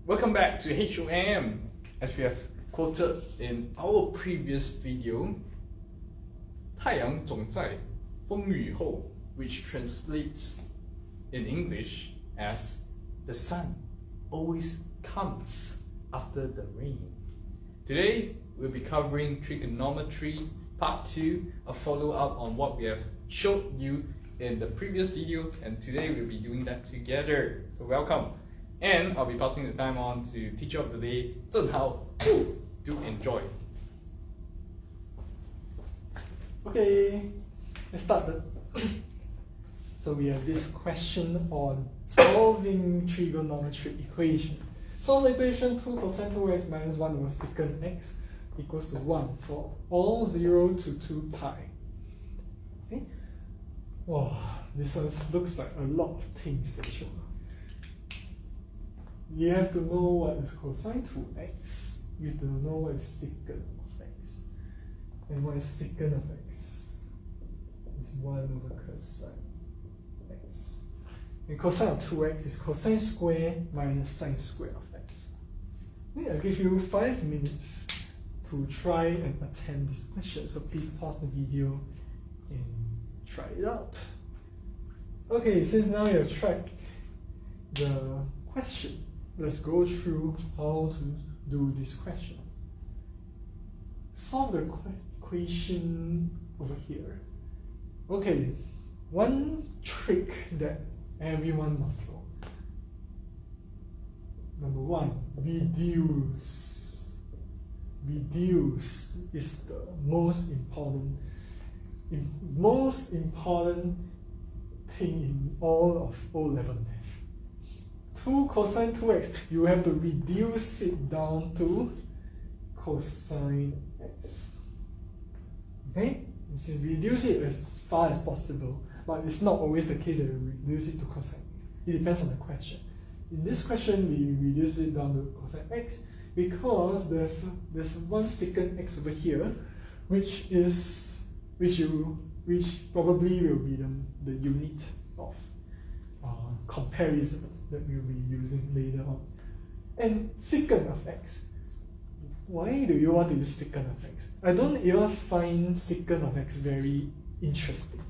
Welcome back to HOM. As we have quoted in our previous video, 太阳总在风雨后, which translates in English as the sun always comes after the rain. Today we'll be covering trigonometry part 2, a follow-up on what we have showed you in the previous video, and today we'll be doing that together. So welcome. And I'll be passing the time on to teacher of the day, Zhen Hao. Do enjoy. Okay, let's start. So we have this question on solving trigonometric equation. Solve the equation 2 cosine 2x minus 1 over secant x equals to 1 for all 0 to 2 pi. Okay. Wow, this one looks like a lot of things actually. You have to know what is cosine 2x. You have to know what is secant of x. And what is secant of x? It's 1 over cosine x. And cosine of 2x is cosine square minus sine square of x. Okay, I'll give you 5 minutes to try and attempt this question. So please pause the video and try it out. Okay, since now you have tried the question, let's go through how to do this question. Solve the equation over here. Okay, one trick that everyone must know. Number 1, reduce. Reduce is the most important thing in all of O-level math. 2 cosine 2x, you have to reduce it down to cosine x. Okay? You should reduce it as far as possible, but it's not always the case that you reduce it to cosine x. It depends on the question. In this question, we reduce it down to cosine x because there's one secant x over here, which probably will be the unit of comparison that we'll be using later on. And secant of x. Why do you want to use secant of x? I don't even find secant of x very interesting.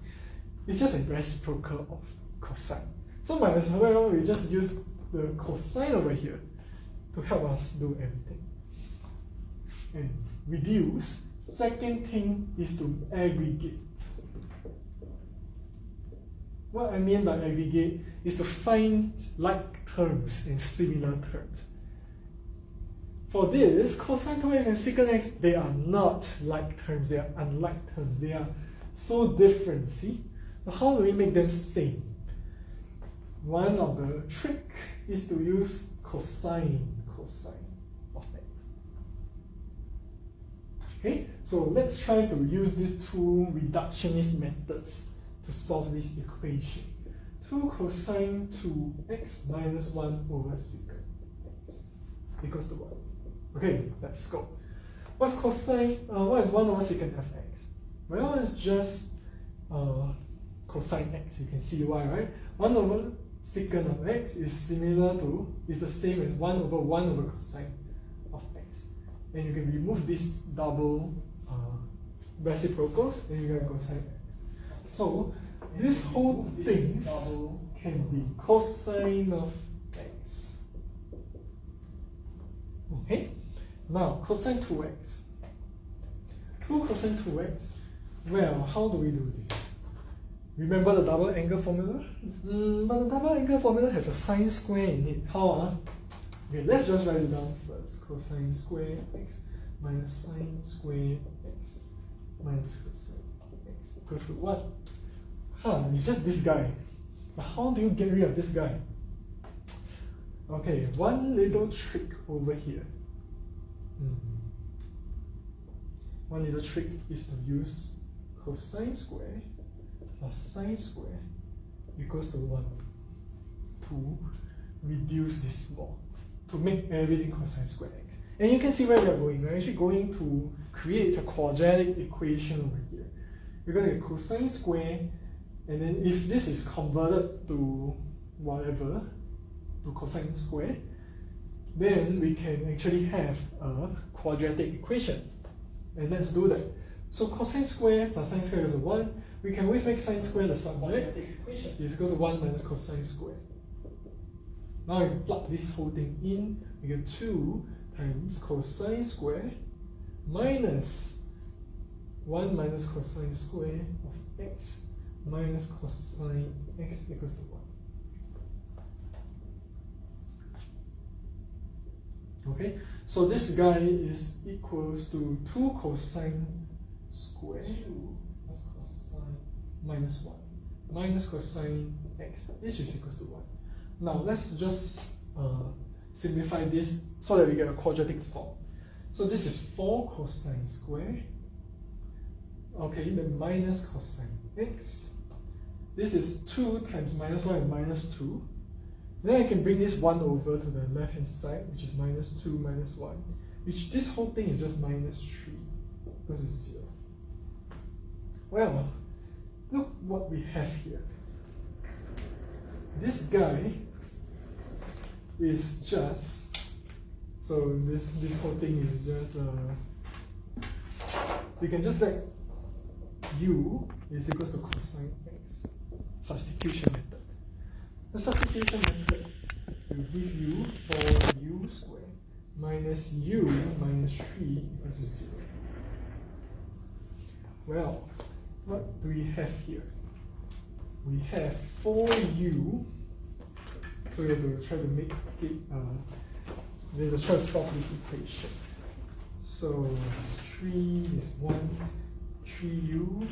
It's just a reciprocal of cosine. So might as well we just use the cosine over here to help us do everything. And reduce. Second thing is to aggregate. What I mean by aggregate is to find like terms and similar terms. For this, cosine 2x and secant x, they are not like terms, they are unlike terms. They are so different, see? So how do we make them same? One of the trick is to use cosine of x. Okay, so let's try to use these two reductionist methods to solve this equation. 2 cosine 2x minus 1 over secant x equals to 1. Okay, let's go. What is 1 over secant of x? Well, it's just cosine x. You can see why, right? 1 over secant of x is the same as 1 over cosine of x. And you can remove these double reciprocals and you get cosine x. So this whole thing can be cosine of x. Okay? Now, cosine 2x. 2 cosine 2x. Well, how do we do this? Remember the double angle formula? But the double angle formula has a sine square in it. How? Okay, let's just write it down first. Cosine square x minus sine square x minus cosine x equals to what? It's just this guy. But how do you get rid of this guy? Okay, one little trick over here. One little trick is to use cosine square plus sine square equals to 1 to reduce this more, to make everything cosine square x. And you can see where we are going. We're actually going to create a quadratic equation over here. We're going to get cosine square, and then if this is converted to whatever, to cosine square, then we can actually have a quadratic equation. And let's do that. So cosine square plus sine square is 1. We can always make sine square the subquadratic equation is equal to 1 minus cosine square. Now I plug this whole thing in, we get 2 times cosine square minus 1 minus cosine square of x minus cosine x equals to 1. Okay, so this guy is equals to 2 cosine square plus cosine minus 1 minus cosine x, which is equals to 1. Now let's just simplify this so that we get a quadratic form. So this is 4 cosine square. Okay, then minus cosine x. This is 2 times minus 1 is minus 2. Then I can bring this 1 over to the left hand side, which is minus 2 minus 1, which this whole thing is just minus 3 because it's 0. Well, look what we have here. This guy is just, so this whole thing is just, we can just let u is equal to cosine x, substitution method. The substitution method will give you 4u squared minus u minus 3 equals to 0. Well, what do we have here? We have 4u, so we have to try to make it, we have to try to solve this equation. So 3 is 1, 3u,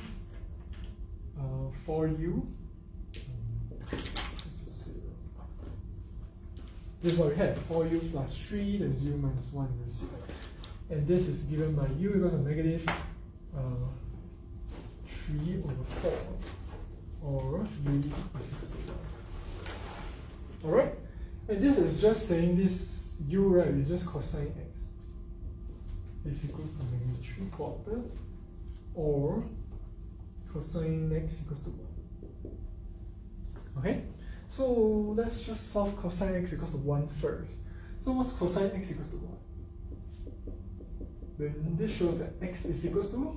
4u, this is what we have, 4u plus 3, that is u minus 1 equals 0. And this is given by u equals to negative 3 over 4, or u is equals to 1. Alright? And this is just saying this u, right, is just cosine x is equals to negative 3/4, or cosine x equals to 1. Okay? So let's just solve cosine x equals to 1 first. So what's cosine x equals to 1? Then this shows that x is equals to,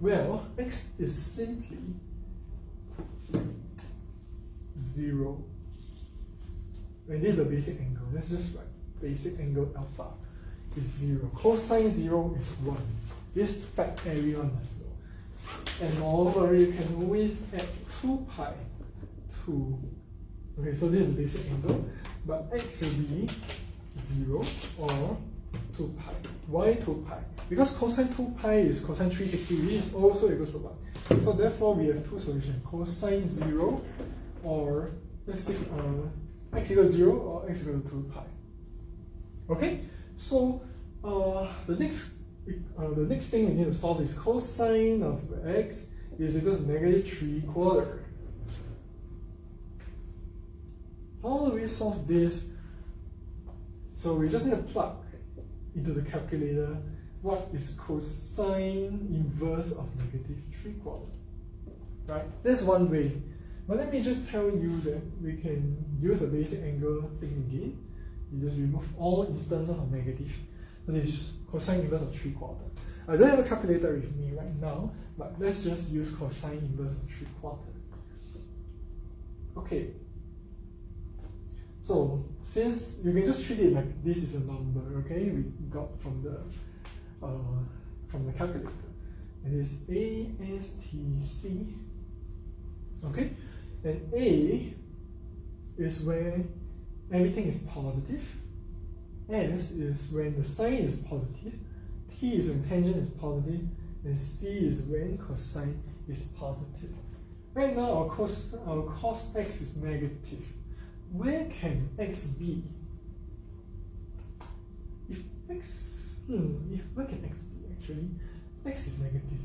well, x is simply 0. And this is the basic angle. Let's just write basic angle alpha is 0. Cosine 0 is 1. This fact everyone must know. And moreover, you can always add 2 pi to, okay, so this is the basic angle, but x will be 0 or 2 pi. Why 2 pi? Because cosine 2 pi is cosine 360, which is also equals to 1. So therefore, we have two solutions, cosine 0 or, let's see, x equals 0 or x equals to 2 pi. Okay, so the next thing we need to solve is cosine of x is equals to negative 3/4. How do we solve this? So we just need to plug into the calculator what is cosine inverse of negative 3/4. Right? That's one way. But let me just tell you that we can use the basic angle thing again. You just remove all instances of negative. So this is cosine inverse of 3/4. I don't have a calculator with me right now, but let's just use cosine inverse of 3/4. Okay. So since you can just treat it like this is a number, okay, we got from the calculator. It is ASTC. Okay, and A is where everything is positive. S is when the sign is positive. T is when tangent is positive, and C is when cosine is positive. Right now our cos x is negative. Where can x be? Where can x be actually? X is negative.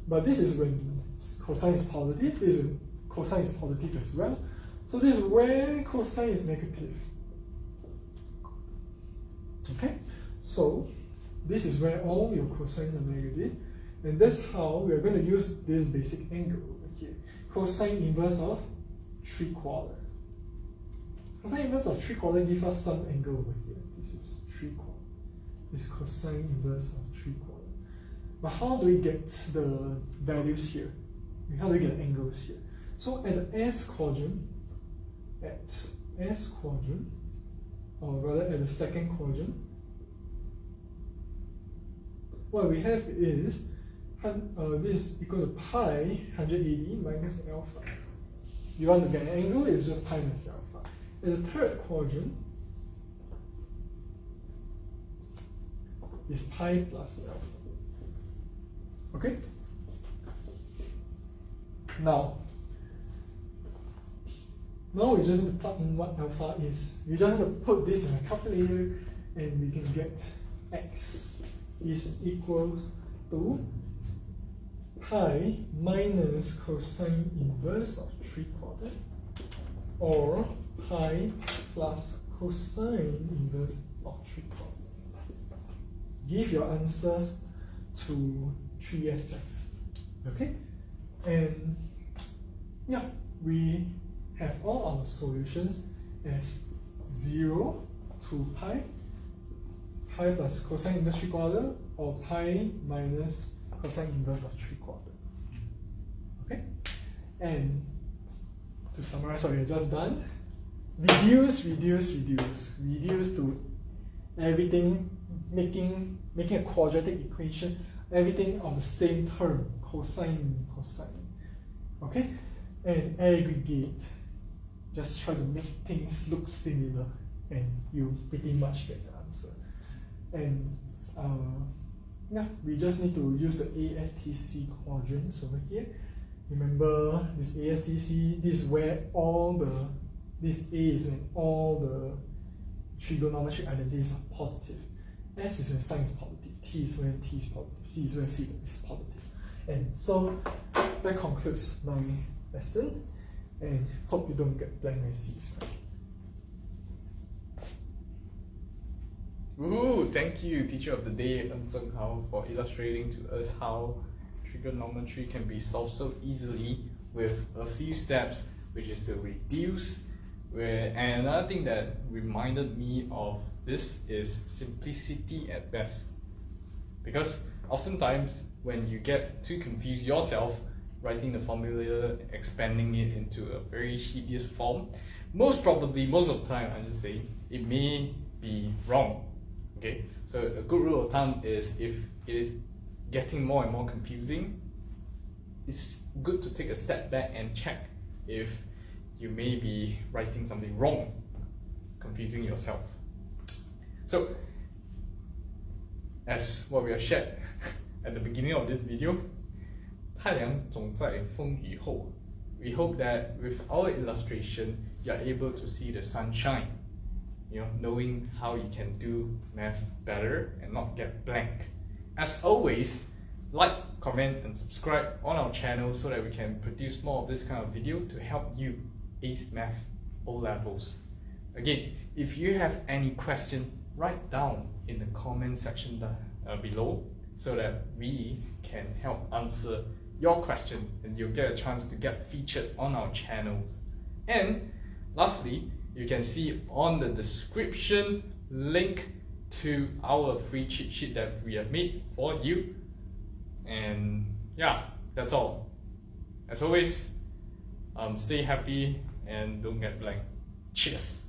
But this is when cosine is positive, this is when cosine is positive as well. So this is where cosine is negative. Okay? So this is where all your cosines are negative, and that's how we are going to use this basic angle over here. Cosine inverse of 3/4. Cosine inverse of 3/4 gives us some angle over here. This is 3/4. This cosine inverse of 3/4. But how do we get the values here? How do we get the angles here? So at the S quadrant, or rather at the second quadrant, what we have is this is equal to pi 180 minus alpha. You want to get an angle, it's just pi minus alpha. At the third quadrant is pi plus alpha. Okay? Now we just need to plug in what alpha is. We just have to put this in a calculator and we can get x is equals to pi minus cosine inverse of 3/4 or pi plus cosine inverse of 3/4. Give your answers to 3SF. Okay? And yeah, we have all our solutions as 0 to pi plus cosine inverse 3/4 or pi minus cosine inverse of 3/4. Okay? And to summarize what we have just done, reduce to everything, making a quadratic equation, everything of the same term, cosine. Okay? And aggregate. Just try to make things look similar and you pretty much get the answer. And yeah, we just need to use the ASTC quadrants over here. Remember this ASTC, this is where this A is when all the trigonometric identities are positive. S is when sign is positive, T is when T is positive, C is when C is positive. And so that concludes my lesson, and hope you don't get blank when C is right. Woohoo! Thank you, teacher of the day, Zheng Hao, for illustrating to us how trigonometry can be solved so easily with a few steps, which is to reduce. And another thing that reminded me of this is simplicity at best. Because oftentimes when you get too confused yourself, writing the formula, expanding it into a very hideous form, most of the time, I just say, it may be wrong. Okay, so a good rule of thumb is if it is getting more and more confusing, it's good to take a step back and check if you may be writing something wrong, confusing yourself. So, as what we have shared at the beginning of this video, 太阳总在风雨后. We hope that with our illustration, you are able to see the sunshine. Knowing how you can do math better and not get blank. As always, like, comment and subscribe on our channel so that we can produce more of this kind of video to help you ace math O levels. Again, if you have any question, write down in the comment section below so that we can help answer your question and you'll get a chance to get featured on our channels. And lastly, you can see on the description link to our free cheat sheet that we have made for you. And yeah, that's all. As always, stay happy and don't get blank. Cheers!